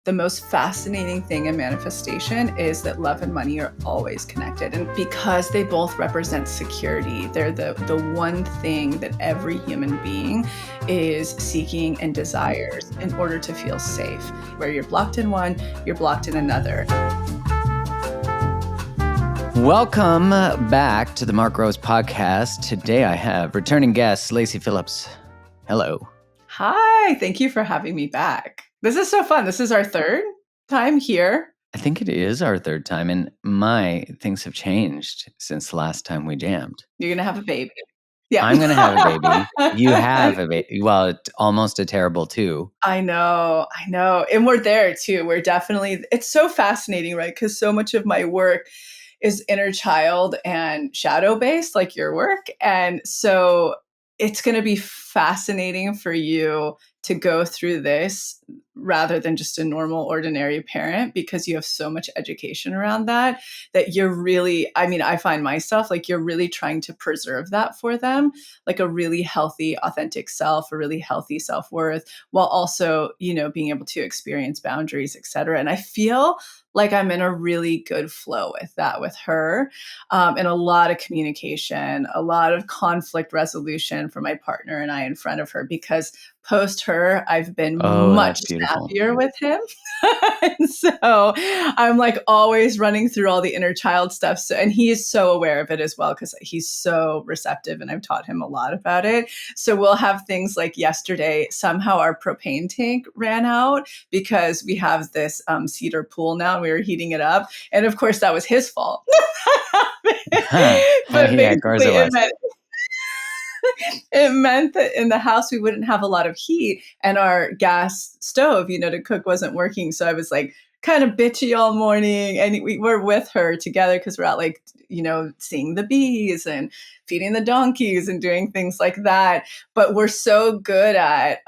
the most fascinating thing in manifestation is that love and money are always connected. And because they both represent security, they're the one thing that every human being is seeking and desires in order to feel safe. Where you're blocked in one, you're blocked in another. Welcome back to the Mark Rose podcast. Today I have returning guest, Lacy Phillips. Hello. Hi, thank you for having me back. This is so fun. This is our third time here. I think it is our third time, and things have changed since the last time we jammed. You're going to have a baby. Yeah. I'm going to have a baby. You have a baby. Well, it's almost a terrible two. I know. And we're there too. We're definitely, it's so fascinating, right? Because so much of my work is inner child and shadow based, like your work. And so it's going to be fascinating for you to go through this rather than just a normal, ordinary parent, because you have so much education around that you're really, I find myself like you're really trying to preserve that for them, like a really healthy, authentic self, a really healthy self-worth, while also, being able to experience boundaries, et cetera. And I feel like I'm in a really good flow with that, with her, and a lot of communication, a lot of conflict resolution for my partner and I in front of her, because post her, I've been much happier with him. And so I'm like always running through all the inner child stuff. So, and he is so aware of it as well, because he's so receptive and I've taught him a lot about it. So we'll have things like yesterday, somehow our propane tank ran out because we have this cedar pool now and we were heating it up. And of course that was his fault. But yeah, of course it was. It meant that in the house, we wouldn't have a lot of heat, and our gas stove, to cook wasn't working. So I was like kind of bitchy all morning, and we were with her together because we're out like, seeing the bees and feeding the donkeys and doing things like that. But we're so good at,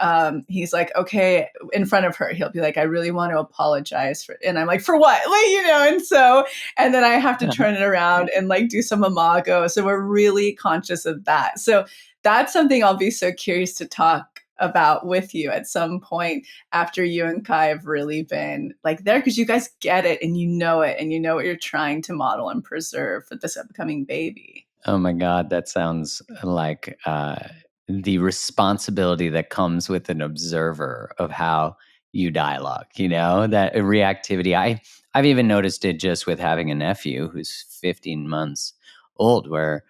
he's like, okay, in front of her, he'll be like, I really want to apologize for, and I'm like, for what? And then I have to turn it around and like do some imago. So we're really conscious of that. So that's something I'll be so curious to talk about with you at some point after you and Kai have really been like there, because you guys get it and you know it and you know what you're trying to model and preserve for this upcoming baby. Oh my God, that sounds like the responsibility that comes with an observer of how you dialogue, that reactivity. I've even noticed it just with having a nephew who's 15 months old, where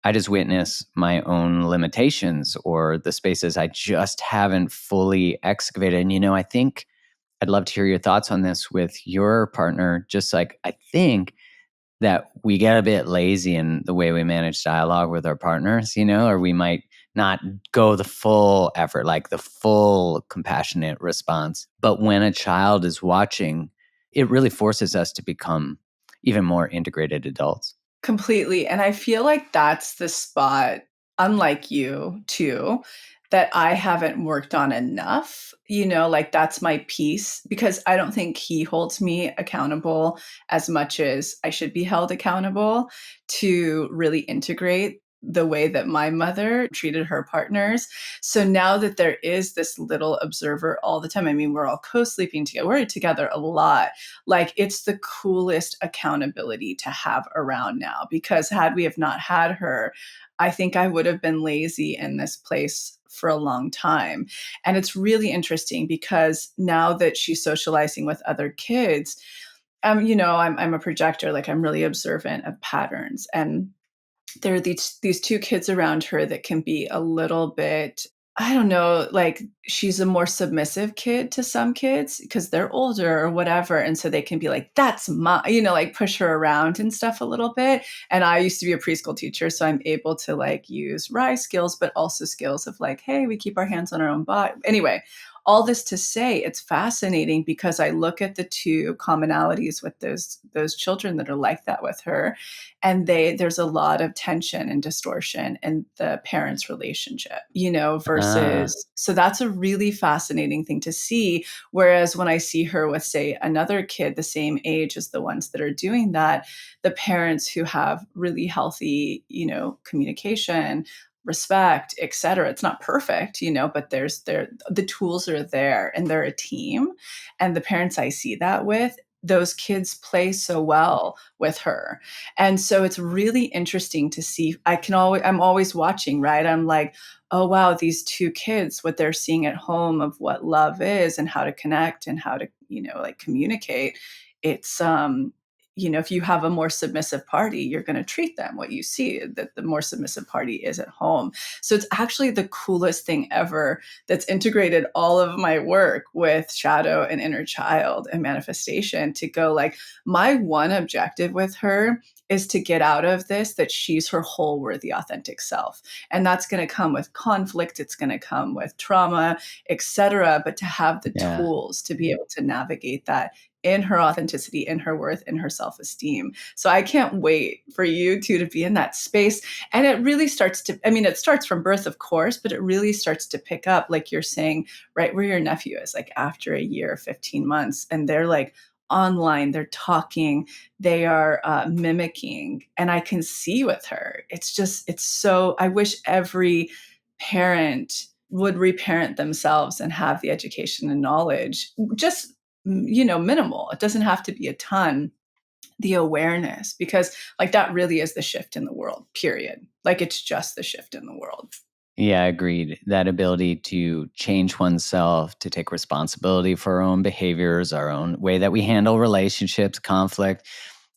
I just witness my own limitations or the spaces I just haven't fully excavated. And, I think I'd love to hear your thoughts on this with your partner. Just like, I think that we get a bit lazy in the way we manage dialogue with our partners, or we might not go the full effort, like the full compassionate response. But when a child is watching, it really forces us to become even more integrated adults. Completely. And I feel like that's the spot, unlike you too, that I haven't worked on enough. Like that's my piece, because I don't think he holds me accountable as much as I should be held accountable to really integrate the way that my mother treated her partners. So now that there is this little observer all the time, we're all co-sleeping together, we're together a lot. Like it's the coolest accountability to have around now, because had we have not had her, I think I would have been lazy in this place for a long time. And it's really interesting because now that she's socializing with other kids, I'm a projector, like I'm really observant of patterns. And there are these two kids around her that can be a little bit, I don't know, like she's a more submissive kid to some kids because they're older or whatever. And so they can be like, that's my, like push her around and stuff a little bit. And I used to be a preschool teacher, so I'm able to like use rise skills, but also skills of like, hey, we keep our hands on our own body. Anyway, all this to say, it's fascinating because I look at the two commonalities with those children that are like that with her, and there's a lot of tension and distortion in the parents' relationship, versus, so that's a really fascinating thing to see. Whereas when I see her with, say, another kid the same age as the ones that are doing that, the parents who have really healthy, communication respect, etc. It's not perfect, but the tools are there, and they're a team. And the parents I see that with, those kids play so well with her. And so it's really interesting to see. I'm always watching, right? I'm like, oh wow, these two kids, what they're seeing at home of what love is and how to connect and how to, like communicate. It's if you have a more submissive party, you're going to treat them what you see that the more submissive party is at home. So it's actually the coolest thing ever that's integrated all of my work with shadow and inner child and manifestation to go like, my one objective with her is to get out of this, that she's her whole worthy authentic self. And that's going to come with conflict, it's going to come with trauma, etc. But to have the Yeah. tools to be able to navigate that in her authenticity, in her worth, in her self-esteem. So I can't wait for you two to be in that space. And it really starts to, it starts from birth, of course, but it really starts to pick up, like you're saying, right where your nephew is, like after a year, 15 months, and they're like online, they're talking, they are mimicking. And I can see with her, it's so, I wish every parent would reparent themselves and have the education and knowledge, just minimal. It doesn't have to be a ton, the awareness, because like that really is the shift in the world, period. Like it's just the shift in the world. Yeah, agreed. That ability to change oneself, to take responsibility for our own behaviors, our own way that we handle relationships, conflict.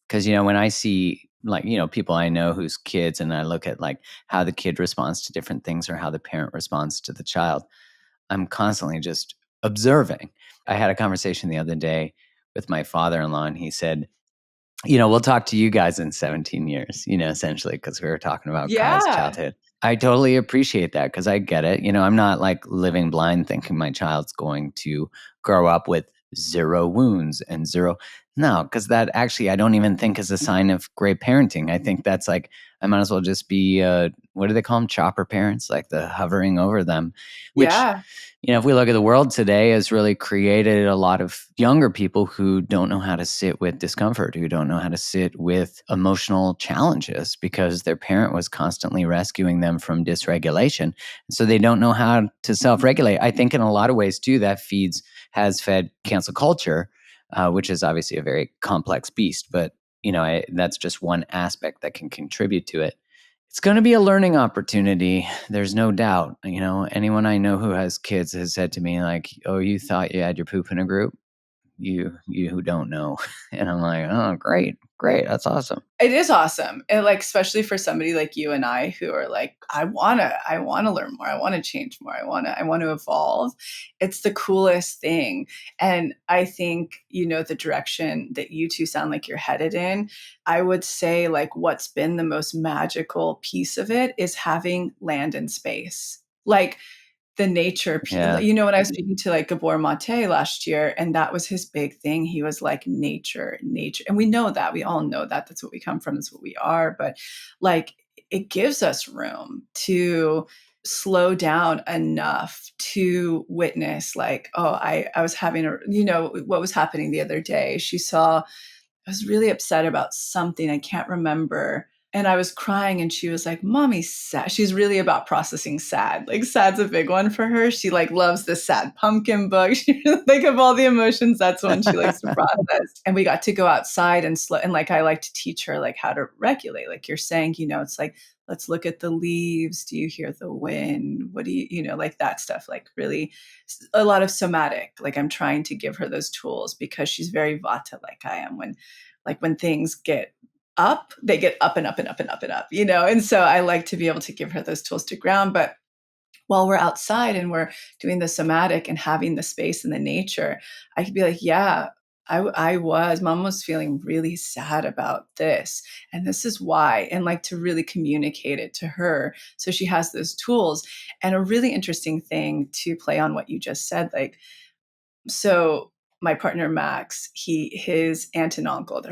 Because, when I see like, people I know whose kids, and I look at like how the kid responds to different things or how the parent responds to the child, I'm constantly just observing. I had a conversation the other day with my father-in-law, and he said, we'll talk to you guys in 17 years, essentially, because we were talking about Kyle's Yeah. childhood. I totally appreciate that because I get it. I'm not like living blind thinking my child's going to grow up with zero wounds and zero. No, because that actually I don't even think is a sign of great parenting. I think that's like, I might as well just be, what do they call them? Chopper parents, like the hovering over them, which, Yeah. if we look at the world today, has really created a lot of younger people who don't know how to sit with discomfort, who don't know how to sit with emotional challenges because their parent was constantly rescuing them from dysregulation. So they don't know how to self-regulate. I think in a lot of ways too, that has fed cancel culture, which is obviously a very complex beast. But that's just one aspect that can contribute to it. It's going to be a learning opportunity. There's no doubt. Anyone I know who has kids has said to me like, "Oh, you thought you had your poop in a group? You who don't know." And I'm like, "Oh, great. That's awesome." It is awesome. And like, especially for somebody like you and I who are like, I wanna learn more. I want to change more. I want to evolve. It's the coolest thing. And I think, the direction that you two sound like you're headed in, I would say like what's been the most magical piece of it is having land and space. Like the nature. Yeah. When I was speaking to like Gabor Mate last year, and that was his big thing. He was like, nature, nature. And we know that. We all know that. That's what we come from. That's what we are. But like, it gives us room to slow down enough to witness, like, oh, I was having what was happening the other day. I was really upset about something. I can't remember. And I was crying, and she was like, "Mommy's sad." She's really about processing sad. Like sad's a big one for her. She like loves the sad pumpkin book. She like of all the emotions, that's one she likes to process. And we got to go outside and like I like to teach her like how to regulate. Like you're saying, it's like, let's look at the leaves. Do you hear the wind? What do like that stuff, like really a lot of somatic. Like I'm trying to give her those tools because she's very vata like I am. When things get up, they get up and up and up and up and up, And so I like to be able to give her those tools to ground. But while we're outside and we're doing the somatic and having the space and the nature, I could be like, yeah, mom was feeling really sad about this. And this is why. And like to really communicate it to her. So she has those tools. And a really interesting thing to play on what you just said, like, so my partner Max, his aunt and uncle,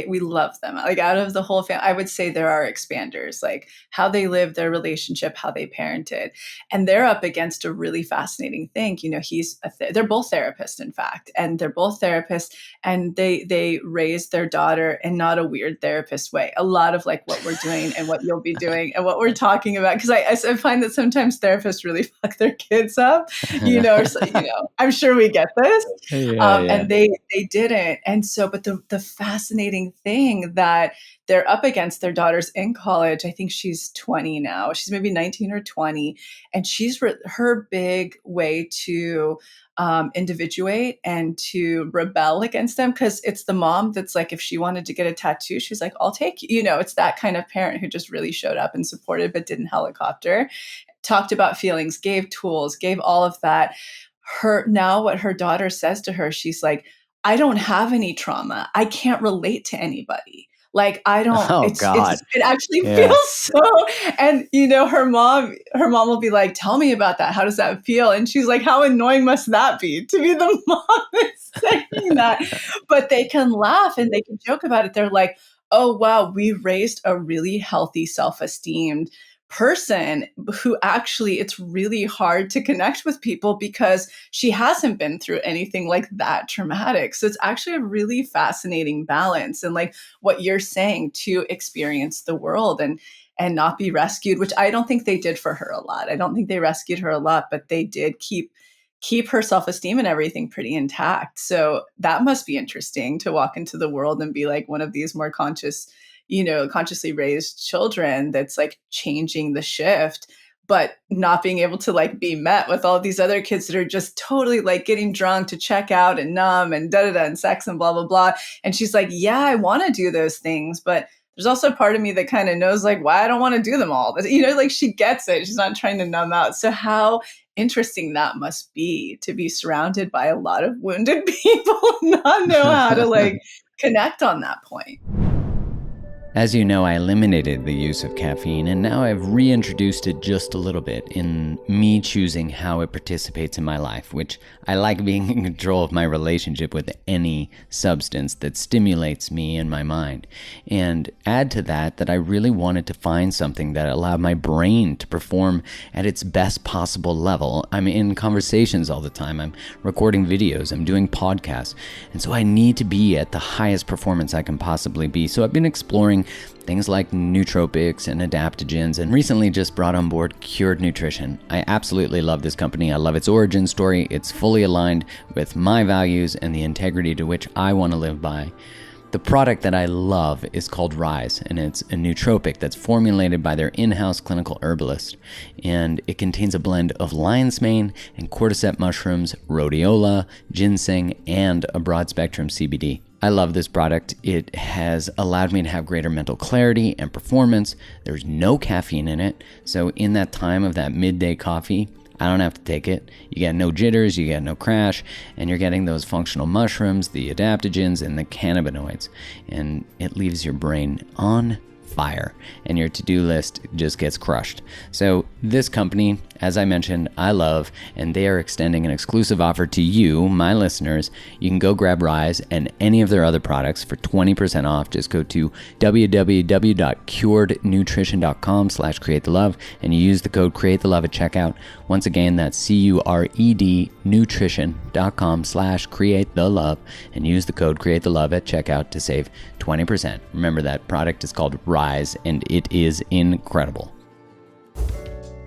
we love them. Like out of the whole family, I would say they're our expanders, like how they live their relationship, how they parented. And they're up against a really fascinating thing. You know, they're both therapists, in fact, and they're both therapists, and they raised their daughter in not a weird therapist way. A lot of like what we're doing and what you'll be doing and what we're talking about. Because I find that sometimes therapists really fuck their kids up, I'm sure we get this. Yeah. And they didn't. And so, but the fascinating thing that they're up against, their daughter's in college. I think she's 20 now. She's maybe 19 or 20. And her big way to individuate and to rebel against them, because it's the mom that's like, if she wanted to get a tattoo, she's like, I'll take you. You know, it's that kind of parent who just really showed up and supported, but didn't helicopter, talked about feelings, gave tools, gave all of that. What her daughter says to her, she's like, I don't have any trauma. I can't relate to anybody. Like, I don't, Oh God. it actually Yeah. feels so, and her mom will be like, tell me about that. How does that feel? And she's like, how annoying must that be to be the mom that's saying that? But they can laugh and they can joke about it. They're like, oh, wow, we raised a really healthy, self-esteemed person who actually, it's really hard to connect with people because she hasn't been through anything like that traumatic. So it's actually a really fascinating balance, and like what you're saying, to experience the world and not be rescued, which I don't think they did for her a lot. I don't think they rescued her a lot, but they did keep her self-esteem and everything pretty intact. So that must be interesting, to walk into the world and be like one of these more consciously raised children that's like changing the shift, but not being able to like be met with all these other kids that are just totally like getting drunk to check out and numb and da-da-da and sex and blah, blah, blah. And she's like, yeah, I want to do those things, but there's also a part of me that kind of knows like why I don't want to do them all. But, like she gets it. She's not trying to numb out. So how interesting that must be, to be surrounded by a lot of wounded people and not know how to like connect on that point. As you know, I eliminated the use of caffeine, and now I've reintroduced it just a little bit in me choosing how it participates in my life, which I like being in control of my relationship with any substance that stimulates me and my mind. And add to that I really wanted to find something that allowed my brain to perform at its best possible level. I'm in conversations all the time. I'm recording videos. I'm doing podcasts. And so I need to be at the highest performance I can possibly be. So I've been exploring things like nootropics and adaptogens, and recently just brought on board Cured Nutrition. I absolutely love this company. I love its origin story. It's fully aligned with my values and the integrity to which I want to live by. The product that I love is called Rise, and it's a nootropic that's formulated by their in-house clinical herbalist. And it contains a blend of lion's mane and cordyceps mushrooms, rhodiola, ginseng, and a broad-spectrum CBD. I love this product. It has allowed me to have greater mental clarity and performance. There's no caffeine in it, so in that time of that midday coffee, I don't have to take it. You get no jitters, you get no crash, and you're getting those functional mushrooms, the adaptogens, and the cannabinoids. And it leaves your brain on fire, and your to-do list just gets crushed. So this company, as I mentioned, I love, and they are extending an exclusive offer to you, my listeners. You can go grab Rise and any of their other products for 20% off. Just go to www.curednutrition.com/createthelove and you use the code createthelove at checkout. Once again, that's CURED nutrition.com/createthelove and use the code createthelove at checkout to save 20%. Remember, that product is called Rise and it is incredible.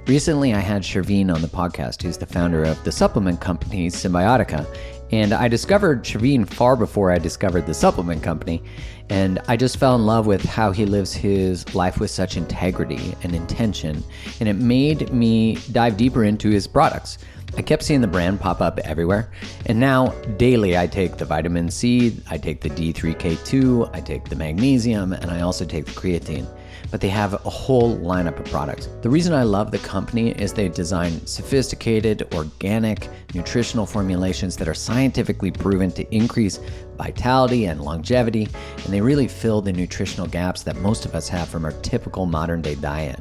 Recently, I had Sherveen on the podcast, who's the founder of the supplement company Symbiotica. And I discovered Sherveen far before I discovered the supplement company. And I just fell in love with how he lives his life with such integrity and intention. And it made me dive deeper into his products. I kept seeing the brand pop up everywhere. And now daily I take the vitamin C, I take the D3K2, I take the magnesium, and I also take the creatine. But they have a whole lineup of products. The reason I love the company is they design sophisticated, organic, nutritional formulations that are scientifically proven to increase vitality and longevity, and they really fill the nutritional gaps that most of us have from our typical modern day diet.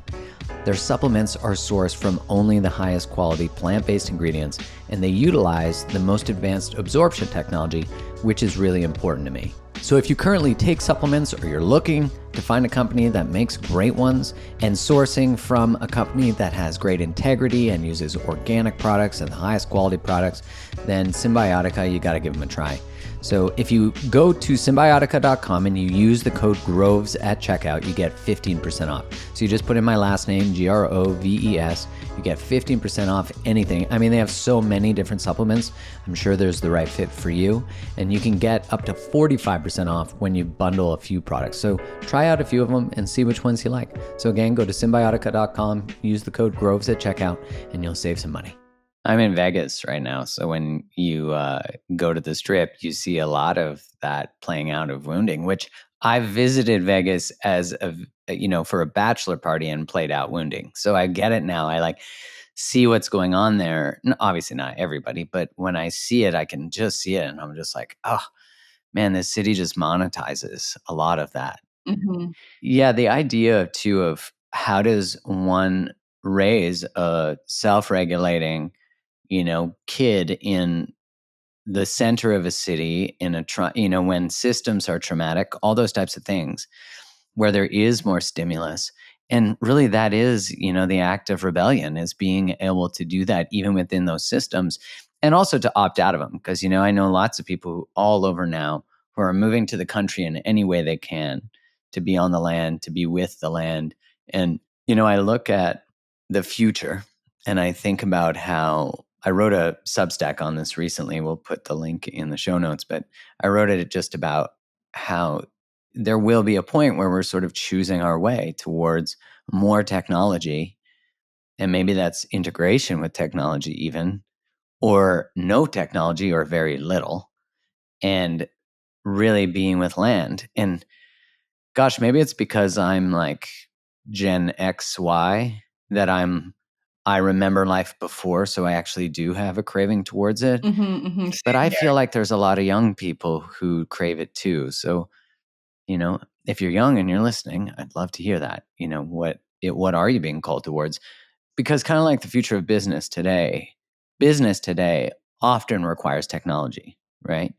Their supplements are sourced from only the highest quality plant-based ingredients, and they utilize the most advanced absorption technology, which is really important to me. So if you currently take supplements or you're looking to find a company that makes great ones and sourcing from a company that has great integrity and uses organic products and the highest quality products, then Symbiotica, you got to give them a try. So if you go to Symbiotica.com and you use the code GROVES at checkout, you get 15% off. So you just put in my last name, GROVES, you get 15% off anything. I mean, they have so many different supplements. I'm sure there's the right fit for you. And you can get up to 45% off when you bundle a few products. So try out a few of them and see which ones you like. So again, go to Symbiotica.com, use the code GROVES at checkout, and you'll save some money. I'm in Vegas right now, so when you go to the Strip, you see a lot of that playing out of wounding, which I've visited Vegas as for a bachelor party and played out wounding. So I get it now. I like see what's going on there. Obviously not everybody, but when I see it, I can just see it, and I'm just like, oh man, this city just monetizes a lot of that. Mm-hmm. Yeah, the idea too of how does one raise a self-regulating kid in the center of a city in when systems are traumatic, all those types of things where there is more stimulus. And really that is, the act of rebellion is being able to do that even within those systems and also to opt out of them. Because, I know lots of people all over now who are moving to the country in any way they can to be on the land, to be with the land. And, I look at the future and I think about how I wrote a Substack on this recently. We'll put the link in the show notes, but I wrote it just about how there will be a point where we're sort of choosing our way towards more technology. And maybe that's integration with technology, even, or no technology or very little, and really being with land. And gosh, maybe it's because I'm like Gen XY that I remember life before. So I actually do have a craving towards it. Mm-hmm, mm-hmm. But Same I here. feel like there's a lot of young people who crave it too. So if you're young and you're listening, I'd love to hear that. What are you being called towards? Because kind of like the future of business today often requires technology, right?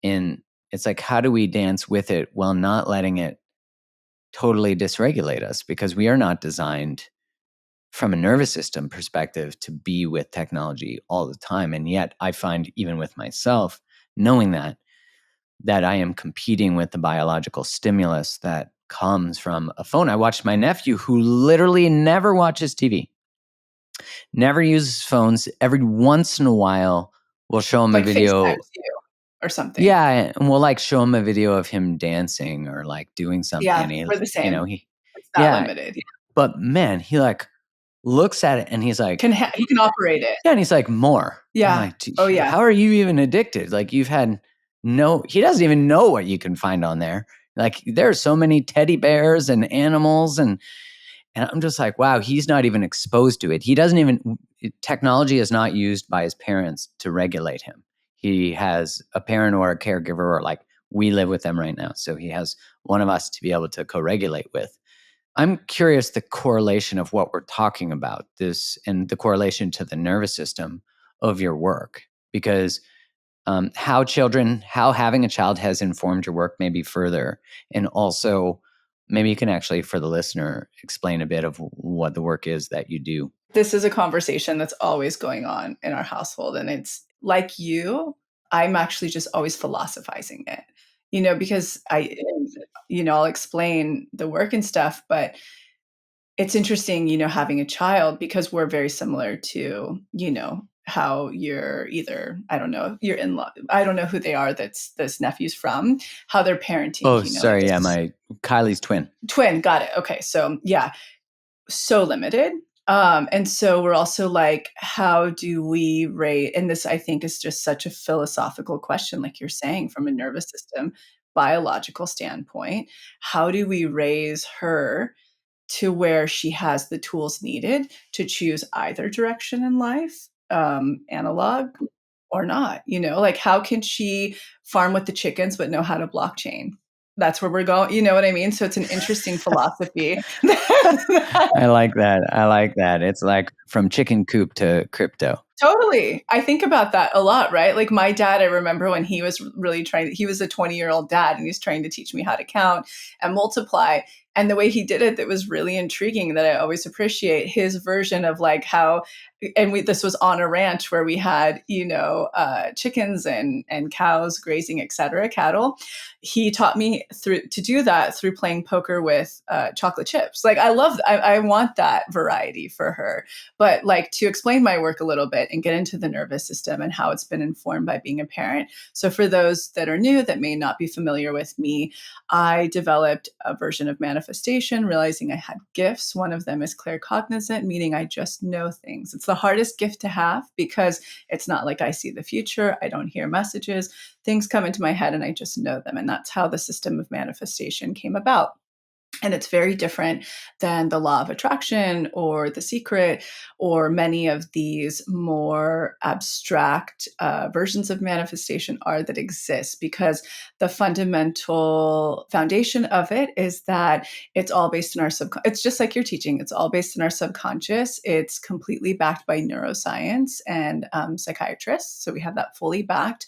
And it's like, how do we dance with it while not letting it totally dysregulate us? Because we are not designed from a nervous system perspective to be with technology all the time. And yet I find even with myself, knowing that I am competing with the biological stimulus that comes from a phone. I watched my nephew, who literally never watches TV, never uses phones. Every once in a while, we'll show him a Like video. FaceTimes you or something. Yeah, and we'll like show him a video of him dancing or like doing something, Yeah, and we're the same. It's that yeah. limited. But man, he like looks at it and he's like, He can operate it. yeah, and he's like, more. I'm Yeah. like, Oh, yeah. how are you even addicted? Like, you've had he doesn't even know what you can find on there. Like, there are so many teddy bears and animals. And I'm just like, wow, he's not even exposed to it. He doesn't even, technology is not used by his parents to regulate him. He has a parent or a caregiver, or like, we live with them right now. So he has one of us to be able to co regulate with. I'm curious the correlation of what we're talking about this and the correlation to the nervous system of your work, because how having a child has informed your work maybe further. And also, maybe you can actually, for the listener, explain a bit of what the work is that you do. This is a conversation that's always going on in our household. And it's like you, I'm actually just always philosophizing it, because I'll explain the work and stuff, but it's interesting, having a child because we're very similar to, how you're either, I don't know, your in-law, I don't know who they are that's this nephew's from, how they're parenting, Oh, like sorry. Yeah, this my Kylie's twin. twin. Got it. Okay. So yeah, so limited. And so we're also like, how do we rate? And this, I think, is just such a philosophical question, like you're saying, from a nervous system, biological standpoint. How do we raise her to where she has the tools needed to choose either direction in life, analog or not? Like how can she farm with the chickens but know how to blockchain? that's where we're going. You know what I mean? So it's an interesting philosophy. I like that. I like that. It's like from chicken coop to crypto. Totally. I think about that a lot, right? Like my dad, I remember when he was really trying, he was a 20-year-old dad and he's trying to teach me how to count and multiply. And the way he did it, that was really intriguing, that I always appreciate his version of like how, and this was on a ranch where we had, chickens and cows grazing, et cetera, cattle. He taught me to do that through playing poker with chocolate chips. Like I want that variety for her. But like to explain my work a little bit and get into the nervous system and how it's been informed by being a parent. So for those that are new that may not be familiar with me, I developed a version of manifestation, realizing I had gifts. One of them is claircognizant, meaning I just know things. It's the hardest gift to have because it's not like I see the future. I don't hear messages. Things come into my head and I just know them. And that's how the system of manifestation came about. And it's very different than the law of attraction or the secret or many of these more abstract versions of manifestation are that exist, because the fundamental foundation of it is that it's all based in our subconscious. It's just like you're teaching. It's all based in our subconscious. It's completely backed by neuroscience and psychiatrists. So we have that fully backed.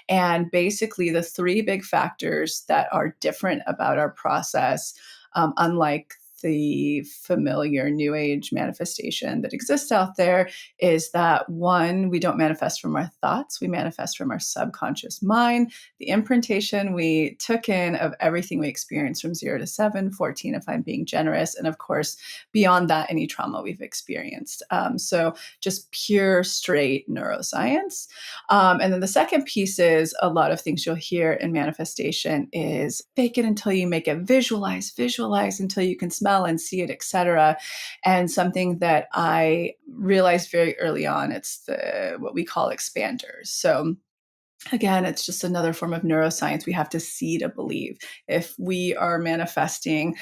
And basically the three big factors that are different about our process, unlike the familiar new age manifestation that exists out there, is that one, we don't manifest from our thoughts, we manifest from our subconscious mind, the imprintation we took in of everything we experienced from 0 to 7, 14 if I'm being generous, and of course beyond that any trauma we've experienced. So just pure straight neuroscience. And then the second piece is a lot of things you'll hear in manifestation is fake it until you make it, visualize until you can smell and see it, etc. And something that I realized very early on, it's what we call expanders. So again, it's just another form of neuroscience. We have to see to believe. If we are manifesting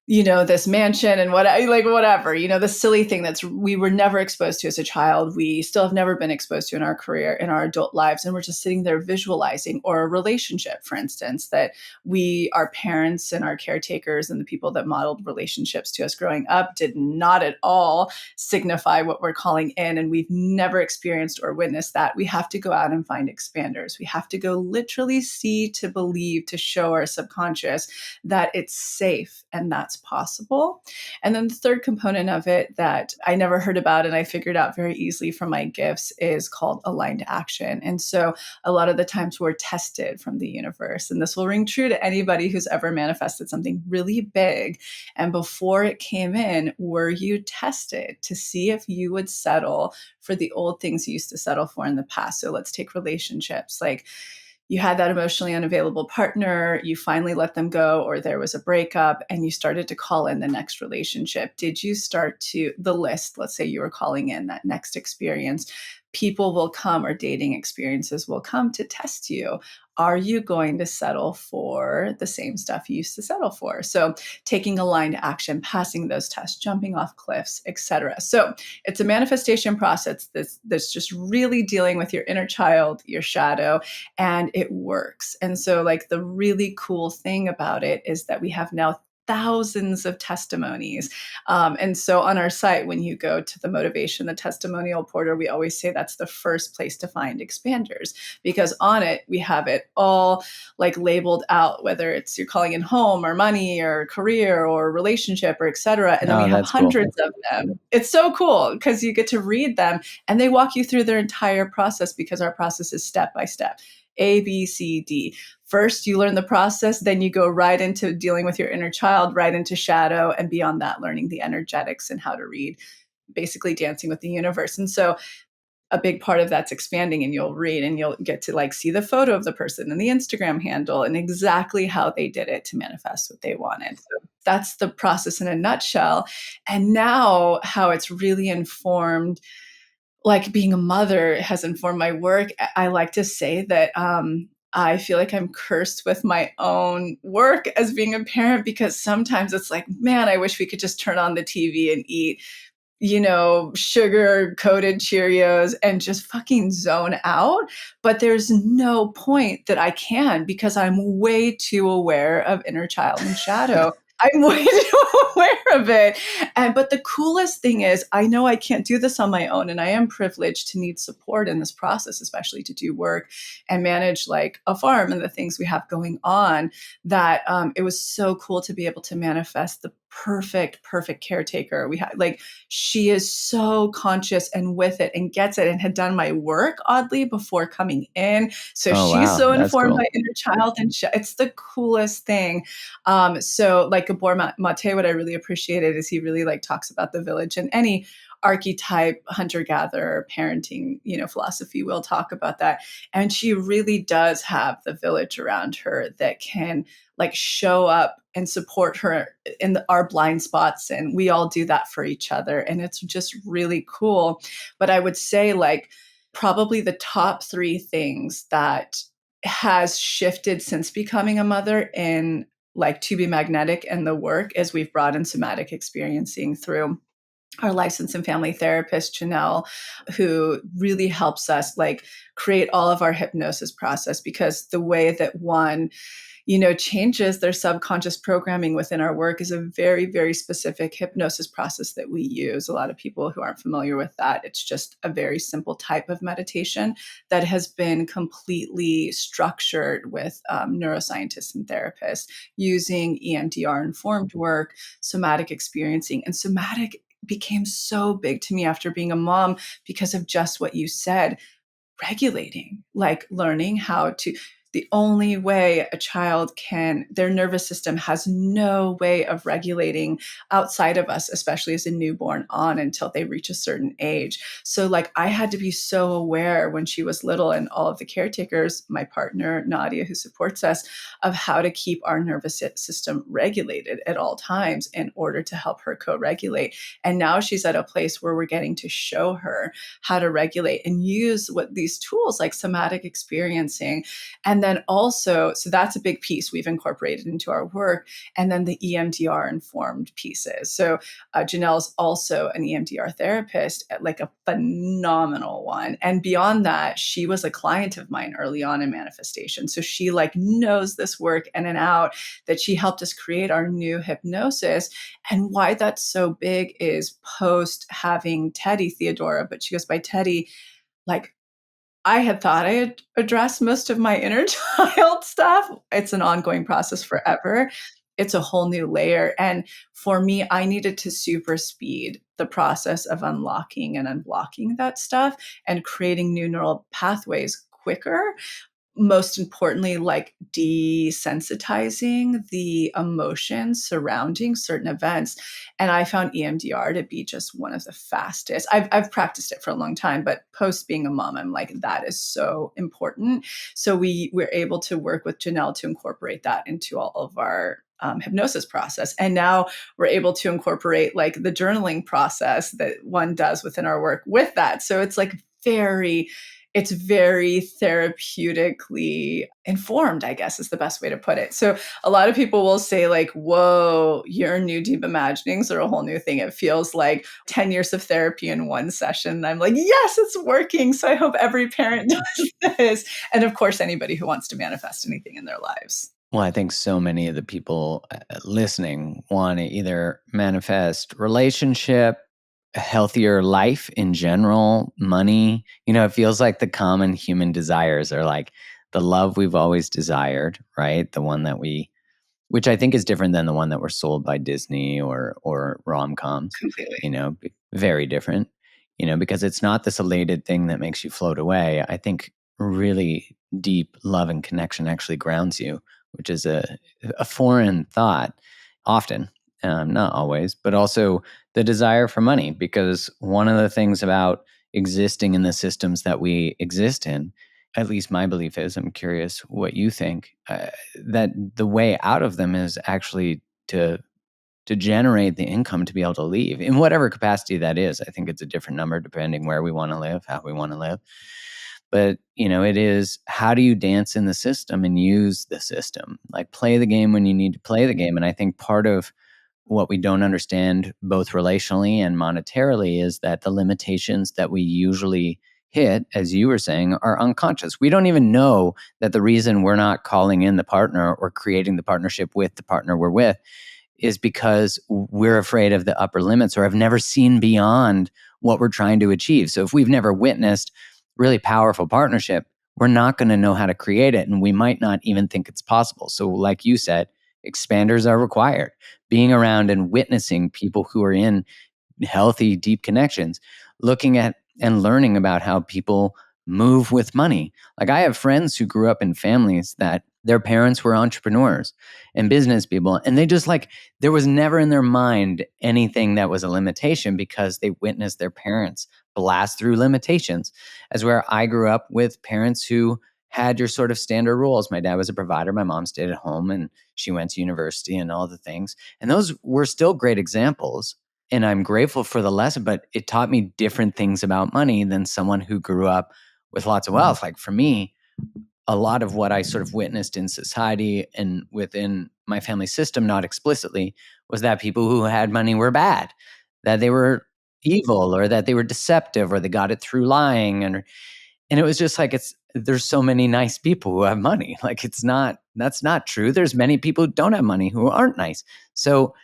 this mansion and whatever, the silly thing that's we were never exposed to as a child, we still have never been exposed to in our career, in our adult lives. And we're just sitting there visualizing, or a relationship, for instance, that our parents and our caretakers and the people that modeled relationships to us growing up did not at all signify what we're calling in. And we've never experienced or witnessed that. We have to go out and find expanders. We have to go literally see to believe, to show our subconscious that it's safe and that's possible. And then the third component of it that I never heard about and I figured out very easily from my gifts is called aligned action. And so a lot of the times we're tested from the universe, and this will ring true to anybody who's ever manifested something really big. And before it came in, were you tested to see if you would settle for the old things you used to settle for in the past? So let's take relationships. Like, you had that emotionally unavailable partner, you finally let them go, or there was a breakup and you started to call in the next relationship. Did you start to the list? Let's say you were calling in that next experience. People will come, or dating experiences will come to test you. Are you going to settle for the same stuff you used to settle for? So taking aligned action, passing those tests, jumping off cliffs, etc. So it's a manifestation process that's just really dealing with your inner child, your shadow, and it works. And so like the really cool thing about it is that we have now thousands of testimonies. And so on our site, when you go to the motivation, the testimonial portal, we always say that's the first place to find expanders, because on it, we have it all like labeled out, whether it's you're calling in home or money or career or relationship or et cetera. And then we Oh, have that's cool. hundreds of them. It's so cool because you get to read them and they walk you through their entire process, because our process is step by step. A, B, C, D. First, you learn the process, then you go right into dealing with your inner child, right into shadow, and beyond that, learning the energetics and how to read, basically dancing with the universe. And so a big part of that's expanding, and you'll read and you'll get to like see the photo of the person and the Instagram handle and exactly how they did it to manifest what they wanted. So that's the process in a nutshell. And now how it's really informed, like being a mother has informed my work. I like to say that I feel like I'm cursed with my own work as being a parent, because sometimes it's like, man, I wish we could just turn on the TV and eat sugar coated Cheerios and just fucking zone out. But there's no point that I can because I'm way too aware of inner child and shadow. I'm way too aware of it. But the coolest thing is, I know I can't do this on my own, and I am privileged to need support in this process, especially to do work and manage like a farm and the things we have going on. That it was so cool to be able to manifest the perfect caretaker. We had like she is so conscious and with it and gets it and had done my work oddly before coming in. So Oh, she's wow. so That's informed by cool. inner child and it's the coolest thing. So like Gabor Mate, what I really appreciated is he really like talks about the village and any archetype hunter-gatherer parenting, philosophy will talk about that. And she really does have the village around her that can like show up and support her in our blind spots, and we all do that for each other, and it's just really cool. But I would say like probably the top three things that has shifted since becoming a mother in like to be magnetic and the work is we've brought in somatic experiencing through our licensed and family therapist, Janelle, who really helps us like create all of our hypnosis process, because the way that one changes their subconscious programming within our work is a very, very specific hypnosis process that we use. A lot of people who aren't familiar with that, it's just a very simple type of meditation that has been completely structured with neuroscientists and therapists using EMDR informed work, somatic experiencing, and somatic became so big to me after being a mom because of just what you said, regulating, like learning how to. The only way a child can, their nervous system has no way of regulating outside of us, especially as a newborn on until they reach a certain age. So, like, I had to be so aware when she was little, and all of the caretakers, my partner, Nadia, who supports us, of how to keep our nervous system regulated at all times in order to help her co regulate. And now she's at a place where we're getting to show her how to regulate and use what these tools like somatic experiencing. And then also, so that's a big piece we've incorporated into our work. And then the EMDR informed pieces. So Janelle's also an EMDR therapist, like a phenomenal one. And beyond that, she was a client of mine early on in manifestation. So she like knows this work in and out, that she helped us create our new hypnosis. And why that's so big is post having Teddy, Theodora, but she goes by Teddy, like I had thought I had addressed most of my inner child stuff. It's an ongoing process forever. It's a whole new layer. And for me, I needed to super speed the process of unlocking and unblocking that stuff and creating new neural pathways quicker, most importantly, like desensitizing the emotions surrounding certain events. And I found EMDR to be just one of the fastest. I've practiced it for a long time, but post being a mom, I'm like, that is so important. So we're able to work with Janelle to incorporate that into all of our hypnosis process. And now we're able to incorporate like the journaling process that one does within our work with that. So it's very therapeutically informed, I guess is the best way to put it. So a lot of people will say like, whoa, your new deep imaginings are a whole new thing. It feels like 10 years of therapy in one session. And I'm like, yes, it's working. So I hope every parent does this. And of course, anybody who wants to manifest anything in their lives. Well, I think so many of the people listening want to either manifest relationship, a healthier life in general, money. It feels like the common human desires are like the love we've always desired, right? The one that which I think is different than the one that were sold by Disney or rom-coms, Completely. very different, because it's not this elated thing that makes you float away. I think really deep love and connection actually grounds you, which is a foreign thought often, not always, but also the desire for money, because one of the things about existing in the systems that we exist in, at least my belief is, I'm curious what you think, that the way out of them is actually to generate the income to be able to leave in whatever capacity that is. I think it's a different number depending where we want to live, how we want to live. But, it is, how do you dance in the system and use the system? Like play the game when you need to play the game. And I think part of what we don't understand both relationally and monetarily is that the limitations that we usually hit, as you were saying, are unconscious. We don't even know that the reason we're not calling in the partner or creating the partnership with the partner we're with is because we're afraid of the upper limits or have never seen beyond what we're trying to achieve. So if we've never witnessed really powerful partnership, we're not going to know how to create it. And we might not even think it's possible. So like you said, expanders are required. Being around and witnessing people who are in healthy, deep connections, looking at and learning about how people move with money. Like I have friends who grew up in families that their parents were entrepreneurs and business people, and they just like, there was never in their mind anything that was a limitation because they witnessed their parents blast through limitations. As where I grew up with parents who had your sort of standard rules. My dad was a provider, my mom stayed at home, and she went to university and all the things. And those were still great examples, and I'm grateful for the lesson, but it taught me different things about money than someone who grew up with lots of wealth. Like for me, a lot of what I sort of witnessed in society and within my family system, not explicitly, was that people who had money were bad, that they were evil, or that they were deceptive, or they got it through lying. And it was just like, there's so many nice people who have money. Like that's not true. There's many people who don't have money who aren't nice. So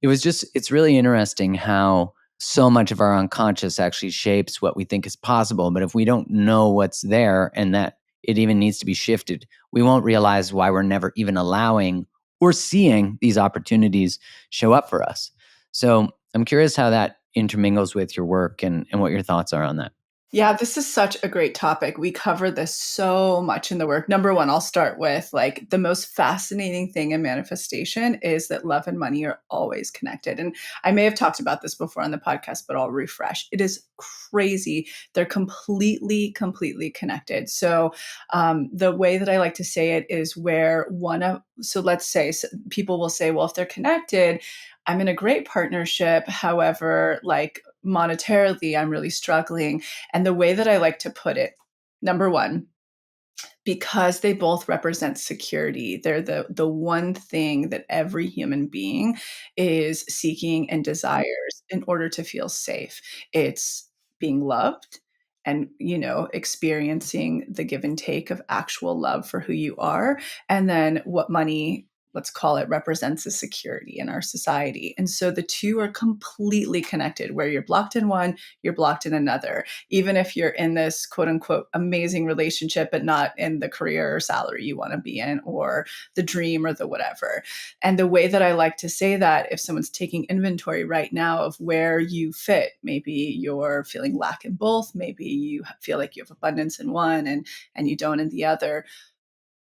it's really interesting how so much of our unconscious actually shapes what we think is possible. But if we don't know what's there and that it even needs to be shifted, we won't realize why we're never even allowing or seeing these opportunities show up for us. So I'm curious how that intermingles with your work and what your thoughts are on that. Yeah, this is such a great topic. We cover this so much in the work. Number one, I'll start with like the most fascinating thing in manifestation is that love and money are always connected. And I may have talked about this before on the podcast, but I'll refresh. It is crazy. They're completely connected. So the way that I like to say it is where so let's say people will say, well, if they're connected, I'm in a great partnership. However, like monetarily, I'm really struggling. And the way that I like to put it, number one, because they both represent security, they're the one thing that every human being is seeking and desires in order to feel safe. It's being loved and experiencing the give and take of actual love for who you are, and then what money, let's call it, represents as security in our society. And so the two are completely connected. Where you're blocked in one, you're blocked in another, even if you're in this quote unquote amazing relationship, but not in the career or salary you want to be in, or the dream or the whatever. And the way that I like to say that, if someone's taking inventory right now of where you fit, maybe you're feeling lack in both, maybe you feel like you have abundance in one and you don't in the other.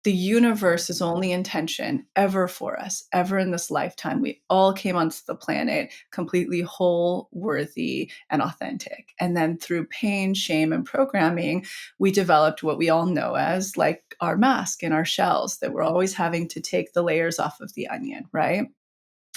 The universe's only intention ever for us, ever in this lifetime, we all came onto the planet completely whole, worthy, and authentic. And then through pain, shame, and programming, we developed what we all know as like our mask and our shells, that we're always having to take the layers off of the onion, right?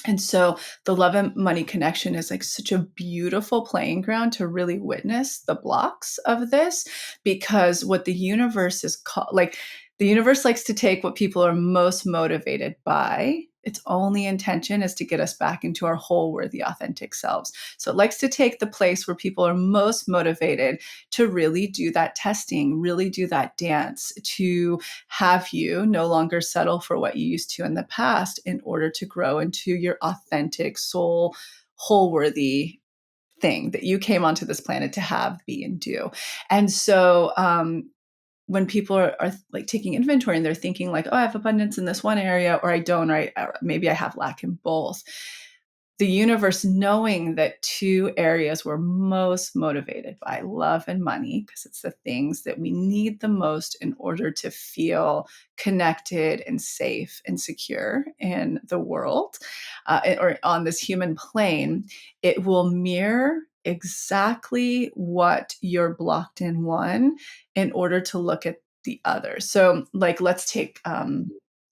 And so the love and money connection is like such a beautiful playing ground to really witness the blocks of this, because what the universe is called, like, the universe likes to take what people are most motivated by. Its only intention is to get us back into our whole, worthy, authentic selves. So it likes to take the place where people are most motivated to really do that testing, really do that dance, to have you no longer settle for what you used to in the past in order to grow into your authentic soul, whole, worthy thing that you came onto this planet to have, be, and do. And so, when people are like taking inventory and they're thinking like, oh, I have abundance in this one area, or I don't, or maybe I have lack in both. The universe, knowing that two areas we're most motivated by, love and money, because it's the things that we need the most in order to feel connected and safe and secure in the world, or on this human plane, it will mirror exactly what you're blocked in one in order to look at the other. So, like, let's take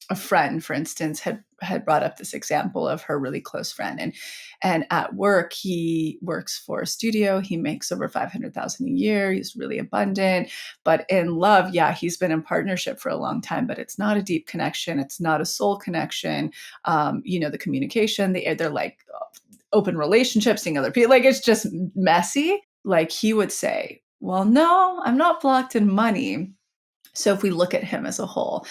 a friend, for instance, had brought up this example of her really close friend, and at work he works for a studio. He makes over 500,000 a year. He's really abundant, but in love, yeah, he's been in partnership for a long time, but it's not a deep connection. It's not a soul connection. The communication, they're like open relationships, seeing other people, like it's just messy. Like he would say, "Well, no, I'm not blocked in money." So if we look at him as a whole,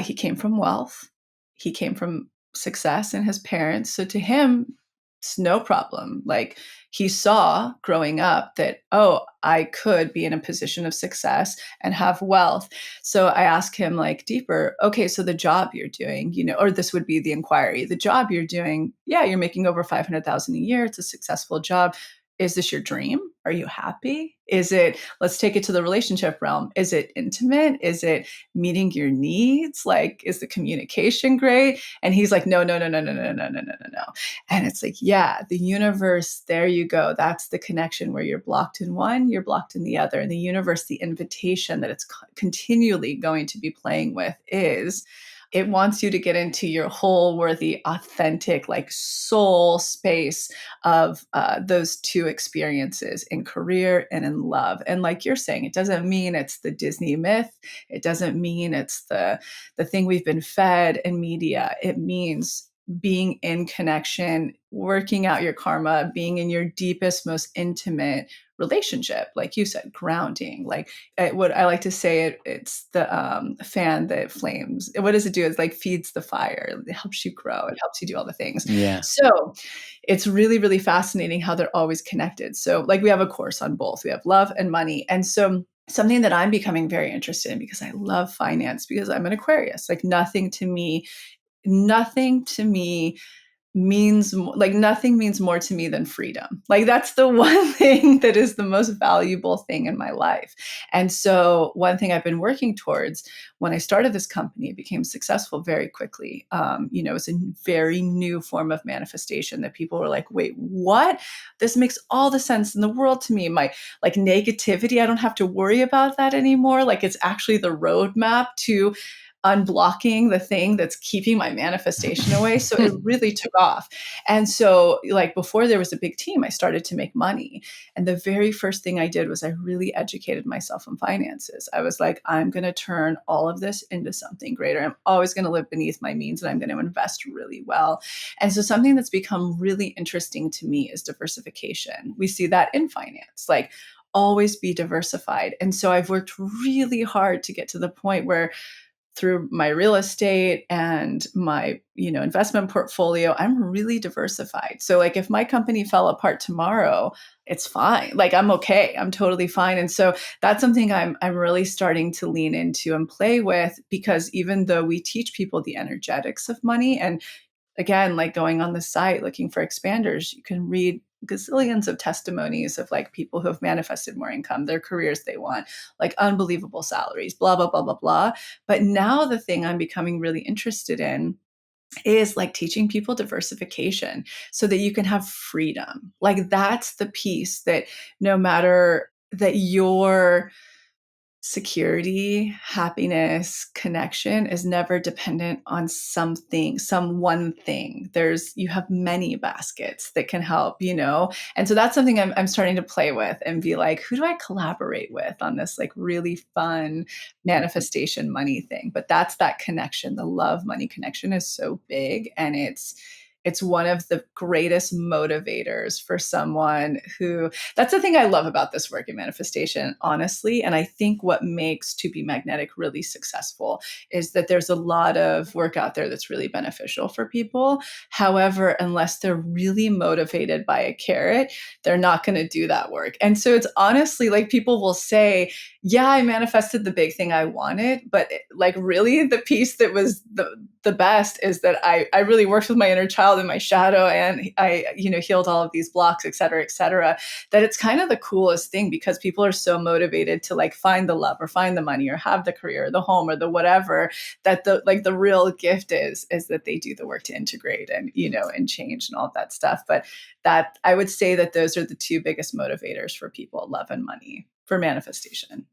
he came from wealth, he came from success and his parents. So to him, it's no problem. Like he saw growing up that, oh, I could be in a position of success and have wealth. So I ask him like deeper, okay, so the job you're doing, or this would be the inquiry, the job you're doing, yeah, you're making over 500,000 a year. It's a successful job. Is this your dream? Are you happy? Is it, let's take it to the relationship realm. Is it intimate? Is it meeting your needs? Like, is the communication great? And he's like, no, no, no, no, no, no, no, no, no, no, no. And it's like, yeah, the universe, there you go. That's the connection where you're blocked in one, you're blocked in the other. And the universe, the invitation that it's continually going to be playing with is it wants you to get into your whole worthy, authentic, like soul space of those two experiences in career and in love. And like you're saying, it doesn't mean it's the Disney myth. It doesn't mean it's the thing we've been fed in media. It means being in connection, working out your karma, being in your deepest, most intimate relationship, like you said, grounding. Like what I like to say, it's the fan that flames. What does it do? It's like feeds the fire. It helps you grow. It helps you do all the things. Yeah. So it's really, really fascinating how they're always connected. So like we have a course on both. We have love and money. And so something that I'm becoming very interested in because I love finance because I'm an Aquarius. Like nothing to me means like nothing means more to me than freedom. Like that's the one thing that is the most valuable thing in my life. And so one thing I've been working towards when I started this company, it became successful very quickly. It's a very new form of manifestation that people were like, wait, what? This makes all the sense in the world to me. My like negativity, I don't have to worry about that anymore. Like it's actually the roadmap to unblocking the thing that's keeping my manifestation away. So it really took off. And so, like, before there was a big team, I started to make money. And the very first thing I did was I really educated myself on finances. I was like, I'm going to turn all of this into something greater. I'm always going to live beneath my means and I'm going to invest really well. And so, something that's become really interesting to me is diversification. We see that in finance. Like, always be diversified. And so I've worked really hard to get to the point where through my real estate and my investment portfolio, I'm really diversified. So like if my company fell apart tomorrow, it's fine. Like I'm okay. I'm totally fine. And so that's something I'm really starting to lean into and play with, because even though we teach people the energetics of money, and again, like going on the site looking for expanders, you can read gazillions of testimonies of like people who have manifested more income, their careers they want, like unbelievable salaries, blah, blah, blah, blah, blah. But now the thing I'm becoming really interested in is like teaching people diversification so that you can have freedom. Like that's the piece that no matter that your security, happiness, connection is never dependent on something, some one thing. You have many baskets that can help. And so that's something I'm starting to play with and be like, who do I collaborate with on this like really fun manifestation money thing? But that's that connection. The love money connection is so big, and it's one of the greatest motivators for someone who, that's the thing I love about this work in manifestation, honestly. And I think what makes To Be Magnetic really successful is that there's a lot of work out there that's really beneficial for people. However, unless they're really motivated by a carrot, they're not going to do that work. And so it's honestly like people will say, yeah, I manifested the big thing I wanted, but like really the piece that was the best is that I really worked with my inner child and my shadow, and I healed all of these blocks, et cetera, et cetera. That it's kind of the coolest thing because people are so motivated to like find the love or find the money or have the career or the home or the whatever, that the real gift is that they do the work to integrate and change and all of that stuff. But that I would say that those are the two biggest motivators for people, love and money, for manifestation.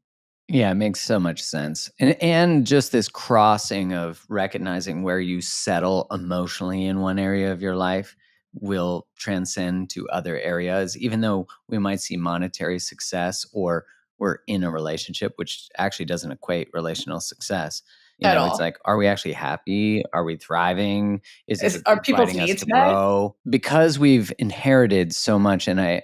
Yeah, it makes so much sense. And just this crossing of recognizing where you settle emotionally in one area of your life will transcend to other areas, even though we might see monetary success or we're in a relationship, which actually doesn't equate relational success. At It's all. like, are we actually happy? Are we thriving? Is it Are people's inviting us needs to met? grow? Because we've inherited so much, and I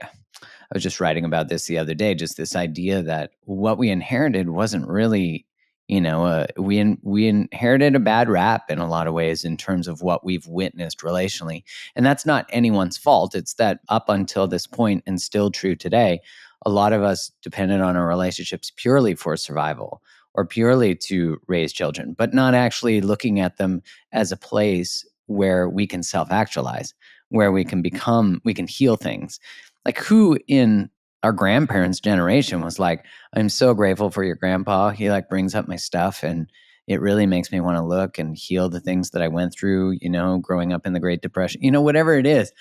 was just writing about this the other day, just this idea that what we inherited wasn't really, we inherited a bad rap in a lot of ways in terms of what we've witnessed relationally. And that's not anyone's fault. It's that up until this point and still true today, a lot of us depended on our relationships purely for survival or purely to raise children, but not actually looking at them as a place where we can self-actualize, where we can heal things. Like, who in our grandparents' generation was like, I'm so grateful for your grandpa. He like brings up my stuff and it really makes me want to look and heal the things that I went through, growing up in the Great Depression, whatever it is.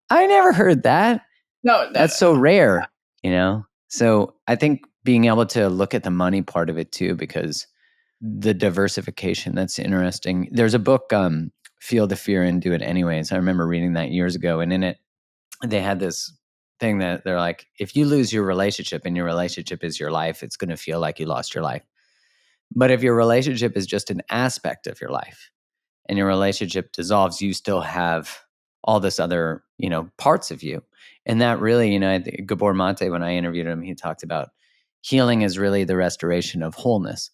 I never heard that. No, no, That's no. so rare, you know? So I think being able to look at the money part of it too, because the diversification, that's interesting. There's a book, Feel the Fear and Do It Anyways. I remember reading that years ago. And in it, they had this thing that they're like, if you lose your relationship and your relationship is your life, it's going to feel like you lost your life. But if your relationship is just an aspect of your life and your relationship dissolves, you still have all this other, parts of you. And that really, I think Gabor Mate, when I interviewed him, he talked about healing is really the restoration of wholeness.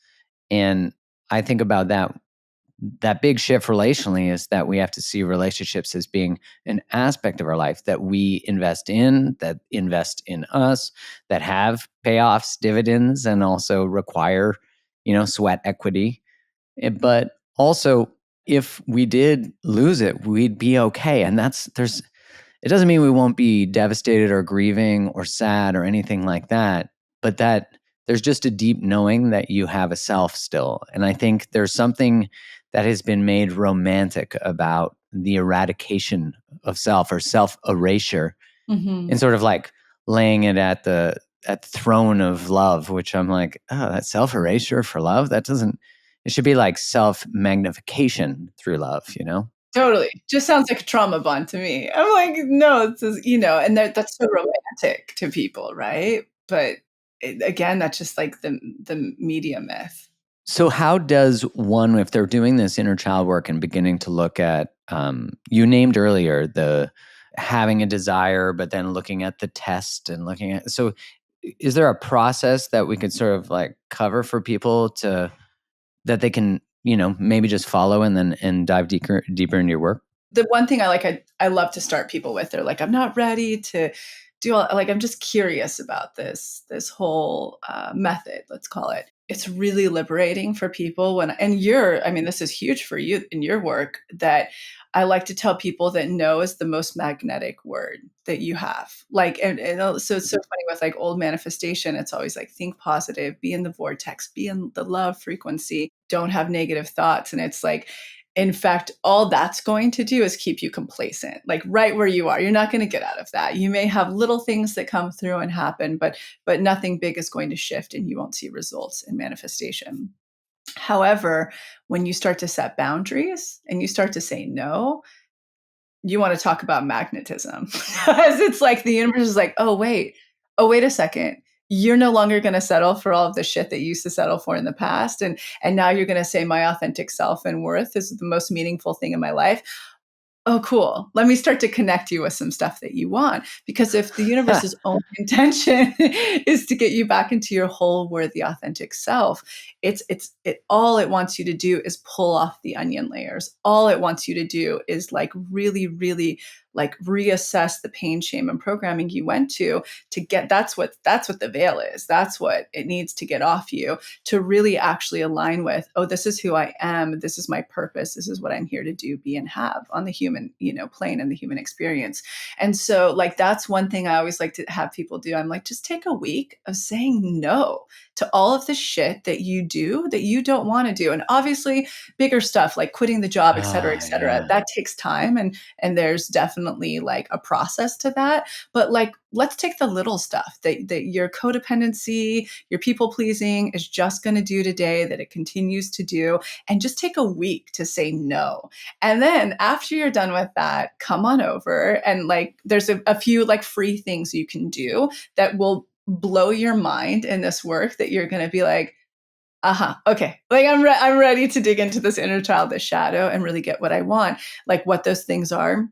And I think about that big shift relationally is that we have to see relationships as being an aspect of our life that we invest in, that invest in us, that have payoffs, dividends, and also require, sweat equity. But also, if we did lose it, we'd be okay. And it doesn't mean we won't be devastated or grieving or sad or anything like that, but that there's just a deep knowing that you have a self still. And I think there's something that has been made romantic about the eradication of self or self erasure and Mhm. sort of like laying it at the throne of love, which I'm like, oh, that self erasure for love? That doesn't, it should be like self magnification through love. Totally. Just sounds like a trauma bond to me. I'm like, no, this is, and that's so romantic to people, right? But again, that's just like the media myth. So, how does one, if they're doing this inner child work and beginning to look at, you named earlier the having a desire, but then looking at the test and looking at, so is there a process that we could sort of like cover for people that they can, maybe just follow and then and dive deeper into your work? The one thing I love to start people with, they're like, I'm not ready to do all, like, I'm just curious about this whole method, let's call it. It's really liberating for people and I mean, this is huge for you in your work, that I like to tell people that no is the most magnetic word that you have. Like, so it's so funny with like old manifestation. It's always like, think positive, be in the vortex, be in the love frequency, don't have negative thoughts. And it's like, in fact, all that's going to do is keep you complacent, like right where you are. You're not going to get out of that. You may have little things that come through and happen, but nothing big is going to shift and you won't see results in manifestation. However, when you start to set boundaries and you start to say no, you want to talk about magnetism. Because it's like the universe is like, oh, wait a second. You're no longer going to settle for all of the shit that you used to settle for in the past. And now you're going to say my authentic self and worth is the most meaningful thing in my life. Oh, cool. Let me start to connect you with some stuff that you want. Because if the universe's only intention is to get you back into your whole worthy, authentic self, all it wants you to do is pull off the onion layers. All it wants you to do is like really, really like reassess the pain, shame, and programming you went to get that's what the veil is. That's what it needs to get off you to really actually align with, oh, this is who I am. This is my purpose. This is what I'm here to do, be, and have on the human, plane and the human experience. And so like, that's one thing I always like to have people do. I'm like, just take a week of saying no to all of the shit that you do that you don't want to do. And obviously bigger stuff like quitting the job, et Ah, cetera, yeah. that takes time. And there's definitely definitely like a process to that. But like, let's take the little stuff that your codependency, your people pleasing is just going to do today, that it continues to do, and just take a week to say no. And then after you're done with that, come on over and like, there's a few like free things you can do that will blow your mind in this work that you're going to be like, okay. Like I'm ready to dig into this inner child, this shadow, and really get what I want. Like what those things are.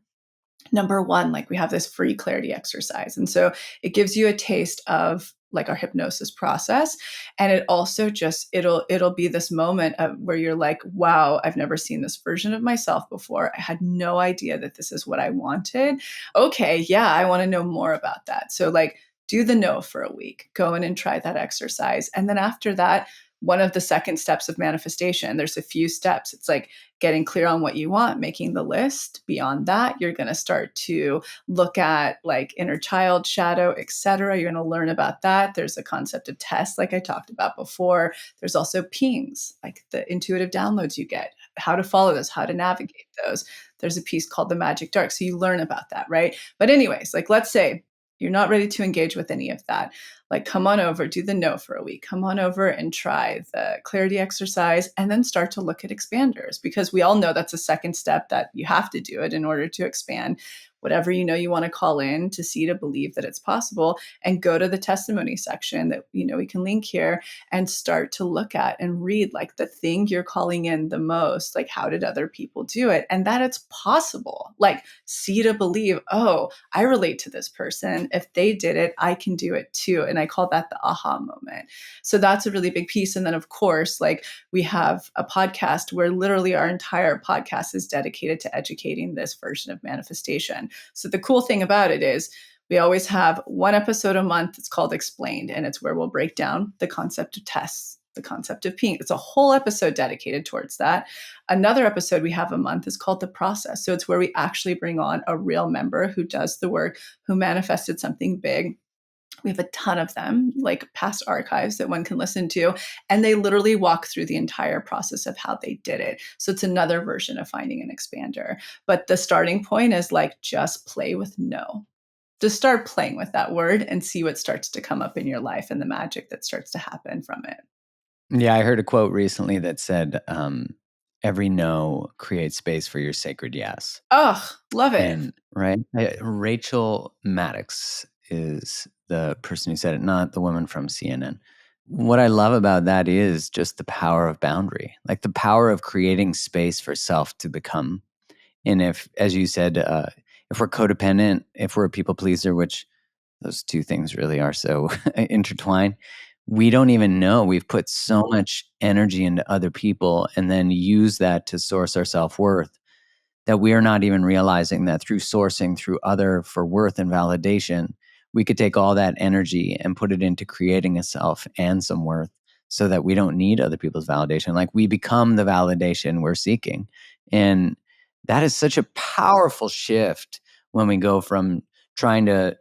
Number one, like we have this free clarity exercise. And so it gives you a taste of like our hypnosis process. And it also just, it'll be this moment of where you're like, wow, I've never seen this version of myself before. I had no idea that this is what I wanted. Okay. Yeah. I want to know more about that. So like, do the no for a week, go in and try that exercise. And then after that, one of the second steps of manifestation, there's a few steps. It's like getting clear on what you want, making the list. Beyond that, you're going to start to look at like inner child, shadow, etc. You're going to learn about that. There's a concept of tests, like I talked about before. There's also pings, like the intuitive downloads you get, how to follow those, how to navigate those. There's a piece called the magic dark. So you learn about that, right? But anyways, like let's say you're not ready to engage with any of that. Like, come on over, do the no for a week. Come on over and try the clarity exercise and then start to look at expanders, because we all know that's a second step, that you have to do it in order to expand whatever you want to call in to see, to believe that it's possible, and go to the testimony section that we can link here and start to look at and read like the thing you're calling in the most, like how did other people do it, and that it's possible. Like, see to believe, oh, I relate to this person. If they did it, I can do it too. And I call that the aha moment. So that's a really big piece. And then, of course, like we have a podcast where literally our entire podcast is dedicated to educating this version of manifestation. So the cool thing about it is we always have one episode a month. It's called Explained, and it's where we'll break down the concept of tests, the concept of pink. It's a whole episode dedicated towards that. Another episode we have a month is called The Process. So it's where we actually bring on a real member who does the work, who manifested something big. We have a ton of them, like past archives that one can listen to, and they literally walk through the entire process of how they did it. So it's another version of finding an expander. But the starting point is like, just play with no. Just start playing with that word and see what starts to come up in your life and the magic that starts to happen from it. Yeah, I heard a quote recently that said, every no creates space for your sacred yes. Oh, love it. And right, Rachel Maddox is the person who said it, not the woman from CNN. What I love about that is just the power of boundary, like the power of creating space for self to become. And if, as you said, if we're codependent, if we're a people pleaser, which those two things really are so intertwined, we don't even know we've put so much energy into other people and then use that to source our self-worth, that we are not even realizing that through sourcing through other for worth and validation, we could take all that energy and put it into creating a self and some worth, so that we don't need other people's validation. Like, we become the validation we're seeking. And that is such a powerful shift when we go from trying to,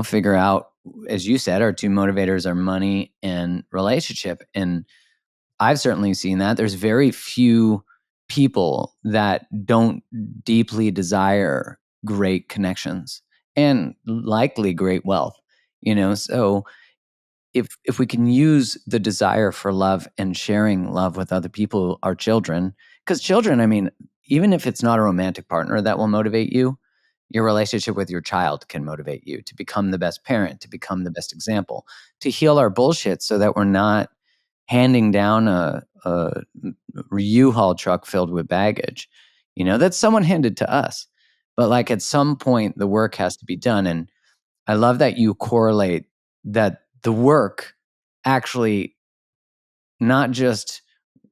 figure out, as you said, our two motivators are money and relationship. And I've certainly seen that. There's very few people that don't deeply desire great connections and likely great wealth. So if we can use the desire for love and sharing love with other people, our children, because children, I mean, even if it's not a romantic partner that will motivate you, your relationship with your child can motivate you to become the best parent, to become the best example, to heal our bullshit so that we're not handing down a U-Haul truck filled with baggage, that someone handed to us. But like, at some point, the work has to be done. And I love that you correlate that the work actually not just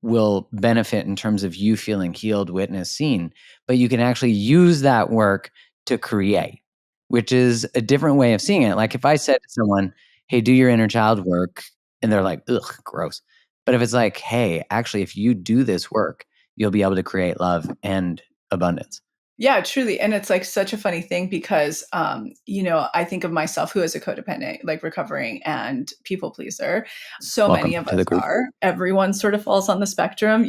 will benefit in terms of you feeling healed, witnessed, seen, but you can actually use that work to create, which is a different way of seeing it. Like, if I said to someone, hey, do your inner child work, and they're like, ugh, gross. But if it's like, hey, actually, if you do this work, you'll be able to create love and abundance. Yeah, truly. And it's like such a funny thing because, I think of myself who is a codependent, like recovering and people pleaser. So many Welcome of to the us group. are. Everyone sort of falls on the spectrum,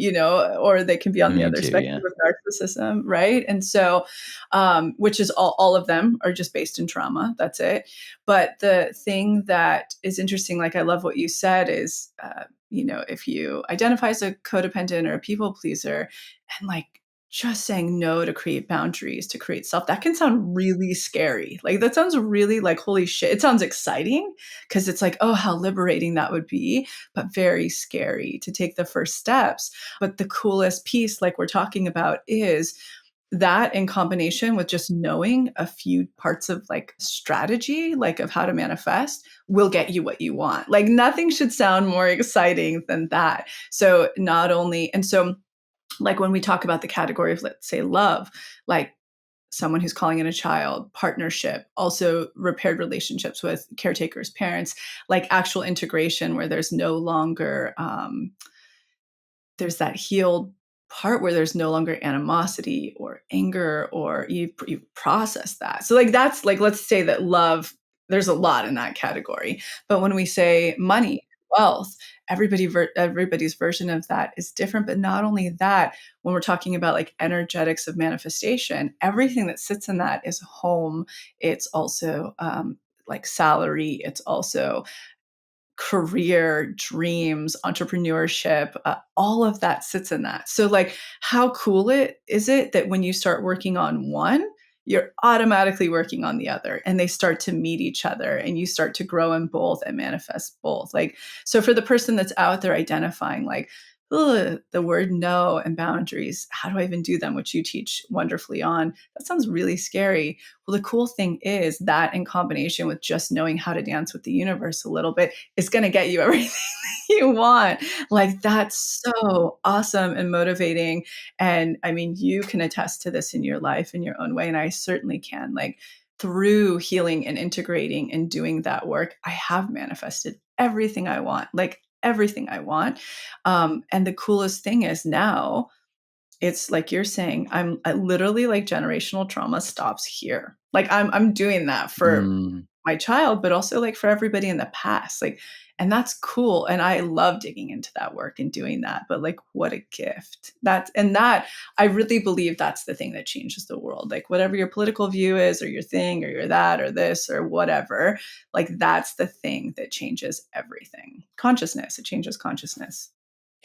or they can be on the Me other too. Yeah. spectrum of narcissism, right? And so, which is all of them are just based in trauma. That's it. But the thing that is interesting, like I love what you said, is, if you identify as a codependent or a people pleaser, and like, just saying no to create boundaries, to create self, that can sound really scary. Like that sounds really like, holy shit. It sounds exciting because it's like, oh, how liberating that would be, but very scary to take the first steps. But the coolest piece, like we're talking about, is that in combination with just knowing a few parts of like strategy, like of how to manifest, will get you what you want. Like nothing should sound more exciting than that. So not only, and so like when we talk about the category of, let's say, love, like someone who's calling in a child, partnership, also repaired relationships with caretakers, parents, like actual integration where there's no longer there's that healed part where there's no longer animosity or anger, or you process that. So like that's like, let's say that love, there's a lot in that category. But when we say money, wealth, everybody's version of that is different. But not only that, when we're talking about like energetics of manifestation, everything that sits in that is home. It's also like salary. It's also career, dreams, entrepreneurship, all of that sits in that. So like how cool is it that when you start working on one, you're automatically working on the other, and they start to meet each other, and you start to grow in both and manifest both. Like, so for the person that's out there identifying like, ugh, the word no and boundaries, how do I even do them, which you teach wonderfully on, that sounds really scary. Well, the cool thing is that in combination with just knowing how to dance with the universe a little bit, is going to get you everything you want. Like that's so awesome and motivating. And I mean, you can attest to this in your life in your own way. And I certainly can. Like through healing and integrating and doing that work, I have manifested everything I want, like everything I want. And the coolest thing is now, it's like you're saying, I literally like generational trauma stops here. Like I'm doing that for Mm. my child, but also like for everybody in the past. Like, and that's cool. And I love digging into that work and doing that. But like, what a gift. That I really believe that's the thing that changes the world. Like, whatever your political view is, or your thing, or your that, or this, or whatever, like, that's the thing that changes everything. Consciousness, it changes consciousness.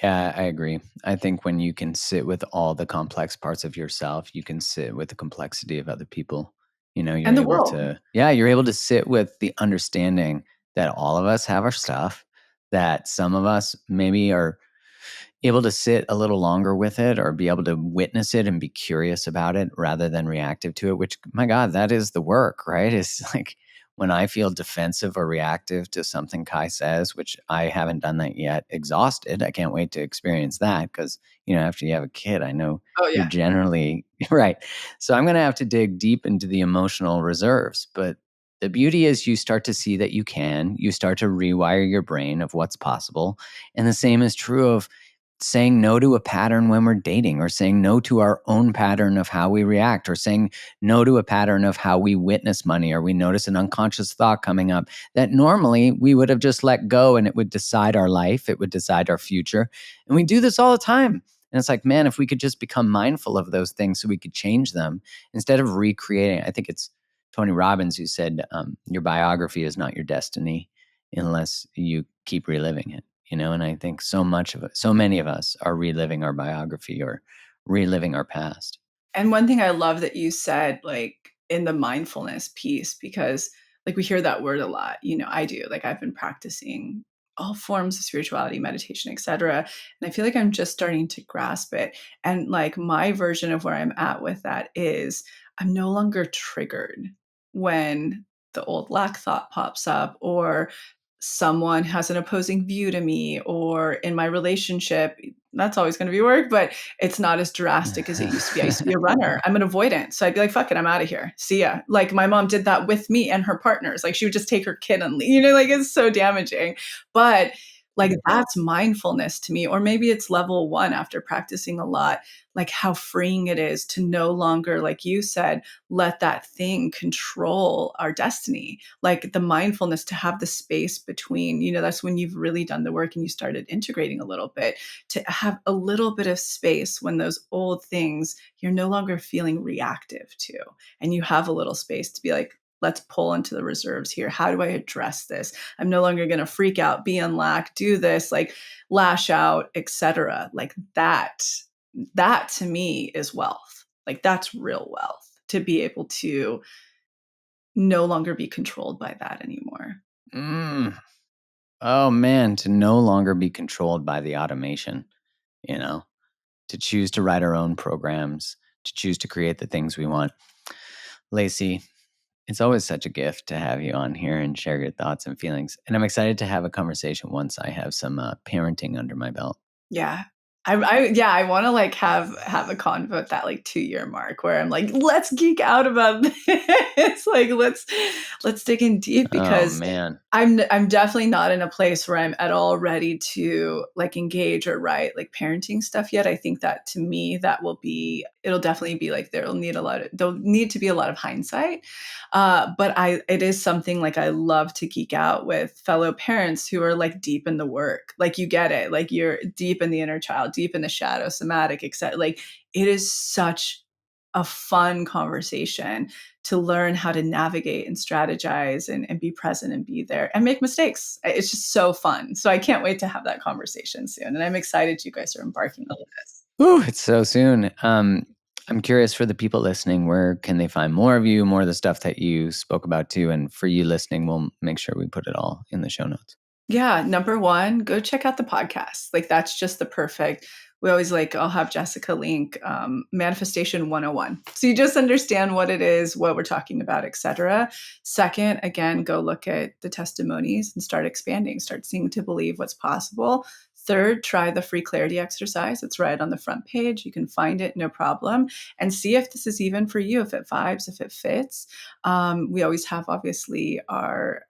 Yeah, I agree. I think when you can sit with all the complex parts of yourself, you can sit with the complexity of other people. You're And the able world. to, yeah, you're able to sit with the understanding that all of us have our stuff, that some of us maybe are able to sit a little longer with it or be able to witness it and be curious about it rather than reactive to it, which, my God, that is the work, right? It's like when I feel defensive or reactive to something Kai says, which I haven't done that yet, exhausted. I can't wait to experience that because, after you have a kid, I know Oh, you're yeah. generally right. So I'm going to have to dig deep into the emotional reserves. But the beauty is you start to see that you start to rewire your brain of what's possible. And the same is true of saying no to a pattern when we're dating, or saying no to our own pattern of how we react, or saying no to a pattern of how we witness money, or we notice an unconscious thought coming up that normally we would have just let go and it would decide our life, it would decide our future. And we do this all the time. And it's like, man, if we could just become mindful of those things so we could change them instead of recreating. I think it's Tony Robbins who said, your biography is not your destiny unless you keep reliving it. And I think so many of us are reliving our biography or reliving our past. And one thing I love that you said, like in the mindfulness piece, because like we hear that word a lot, I do, like I've been practicing all forms of spirituality, meditation, etc. And I feel like I'm just starting to grasp it. And like my version of where I'm at with that is I'm no longer triggered when the old lack thought pops up, or someone has an opposing view to me, or in my relationship, that's always going to be work, but it's not as drastic as it used to be. I used to be a runner. I'm an avoidant. So I'd be like, fuck it, I'm out of here. See ya. Like my mom did that with me and her partners. Like she would just take her kid and leave, like it's so damaging. But Like, that's mindfulness to me, or maybe it's level 1 after practicing a lot, like, how freeing it is to no longer, like you said, let that thing control our destiny. Like, the mindfulness to have the space between, that's when you've really done the work and you started integrating a little bit, to have a little bit of space when those old things you're no longer feeling reactive to, and you have a little space to be like, let's pull into the reserves here. How do I address this? I'm no longer going to freak out, be in lack, do this, like lash out, etc. Like that to me is wealth. Like that's real wealth, to be able to no longer be controlled by that anymore. Mm. Oh man, to no longer be controlled by the automation, you know, to choose to write our own programs, to choose to create the things we want. Lacy, it's always such a gift to have you on here and share your thoughts and feelings. And I'm excited to have a conversation once I have some parenting under my belt. Yeah. I want to like have a convo at that like 2-year mark where I'm like, let's geek out about this. Like let's dig in deep, Oh because man. I'm definitely not in a place where I'm at all ready to like engage or write like parenting stuff yet. I think that to me it'll definitely be like there'll need to be a lot of hindsight. But it is something like I love to geek out with fellow parents who are like deep in the work. Like you get it, like you're deep in the inner child, deep in the shadow, somatic, etc. Like it is such a fun conversation to learn how to navigate and strategize and be present and be there and make mistakes. It's just so fun. So I can't wait to have that conversation soon. And I'm excited you guys are embarking on this. Ooh, it's so soon. I'm curious, for the people listening, where can they find more of you, more of the stuff that you spoke about too? And for you listening, we'll make sure we put it all in the show notes. Yeah, number 1, go check out the podcast. Like that's just the perfect. We always like I'll have Jessica link Manifestation 101. So you just understand what it is, what we're talking about, etc. Second, again, go look at the testimonies and start expanding, start seeing to believe what's possible. Third, try the free clarity exercise. It's right on the front page. You can find it, no problem. And see if this is even for you, if it vibes, if it fits. We always have, obviously, our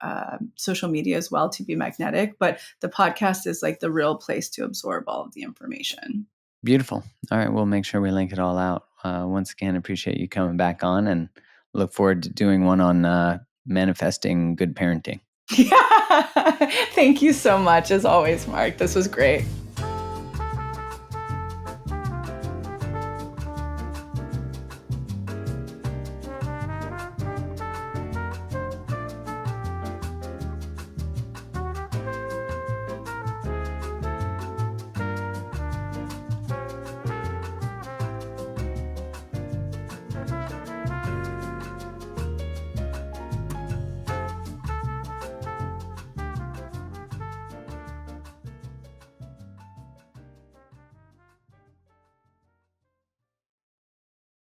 social media as well to be magnetic, but the podcast is like the real place to absorb all of the information. Beautiful. All right, we'll make sure we link it all out. Once again, appreciate you coming back on, and look forward to doing one on manifesting good parenting. Yeah. Thank you so much, as always, Mark. This was great.